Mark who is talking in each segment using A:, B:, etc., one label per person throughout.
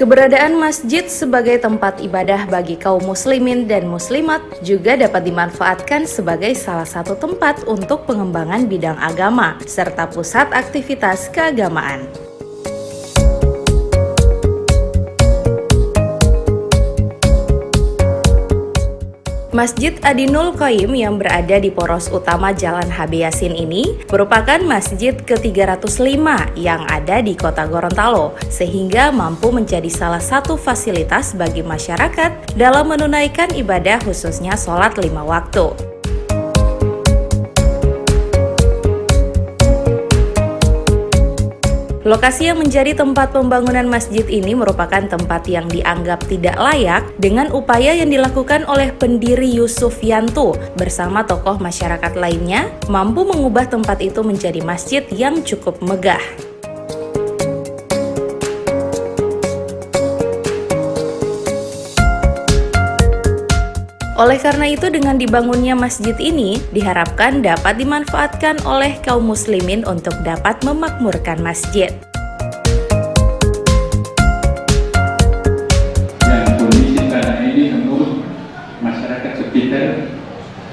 A: Keberadaan masjid sebagai tempat ibadah bagi kaum muslimin dan muslimat juga dapat dimanfaatkan sebagai salah satu tempat untuk pengembangan bidang agama, serta pusat aktivitas keagamaan. Masjid Adinul Qayyim yang berada di poros utama Jalan HB Yasin ini merupakan masjid ke-305 yang ada di kota Gorontalo, sehingga mampu menjadi salah satu fasilitas bagi masyarakat dalam menunaikan ibadah khususnya sholat 5 waktu. Lokasi yang menjadi tempat pembangunan masjid ini merupakan tempat yang dianggap tidak layak dengan upaya yang dilakukan oleh pendiri Yusuf Yanto bersama tokoh masyarakat lainnya mampu mengubah tempat itu menjadi masjid yang cukup megah. Oleh karena itu, dengan dibangunnya masjid ini diharapkan dapat dimanfaatkan oleh kaum muslimin untuk dapat memakmurkan masjid.
B: Dan kondisi tanah ini menurut masyarakat sekitar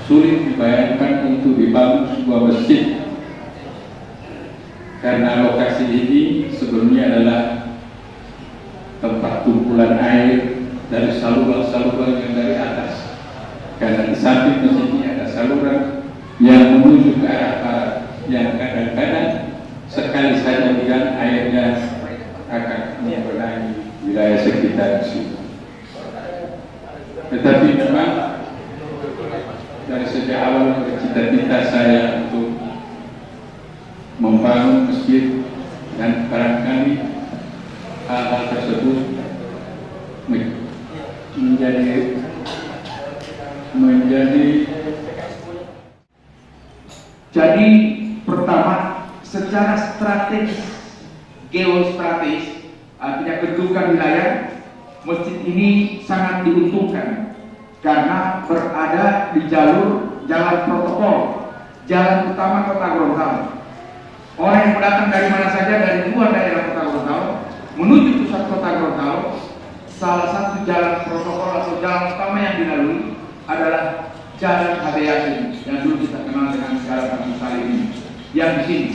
B: sulit dibayangkan untuk dibangun sebuah masjid, karena lokasi ini sebelumnya adalah tempat tumpulan air dari saluran-saluran yang dari atas. Karena di samping masjid ini ada saluran yang menuju ke arah barat, yang kadang-kadang sekali saja hujan airnya akan mengenai wilayah sekitar situ. Tetapi memang dari sejak awal cita-cita saya untuk membangun masjid, dan barangkali hal-hal tersebut menjadi
C: jadi pertama secara strategis, geostrategis, artinya kedudukan wilayah, masjid ini sangat diuntungkan karena berada di jalur jalan protokol, jalan utama kota Gorontalo. Orang yang datang dari mana saja, dari luar daerah kota Gorontalo menuju pusat kota Gorontalo, salah satu jalan protokol atau jalan utama yang dilalui adalah Jalan HB Yasin yang dulu kita kenal dengan Jalan Abu Salim ini, yang di sini.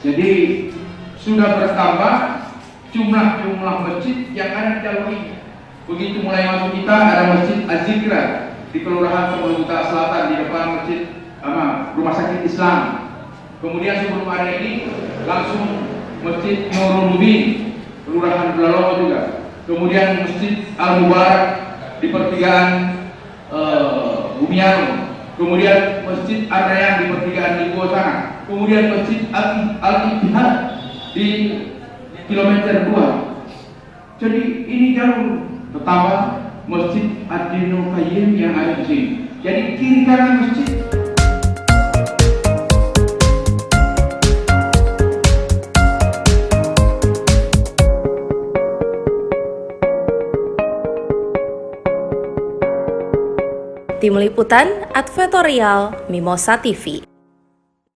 C: Jadi sudah bertambah jumlah masjid yang ada di jalur ini. Begitu mulai masuk kita ada Masjid Az-Zikra di Kelurahan Sumber Selatan di depan Masjid Rumah Sakit Islam. Kemudian sebelum ada ini langsung Masjid Nurul Mubin, Kelurahan Bulalomo juga. Kemudian Masjid Al-Mubarak di pertigaan Bumiarum, kemudian Masjid Ar-Rayyan di pertigaan Libo sana, kemudian Masjid Al-Ittihad di kilometer 2. Jadi ini jalur pertama Masjid Adinul Qayyim yang ada di sini. Jadi kiri kanan masjid.
A: Tim Liputan Advertorial Mimosa TV.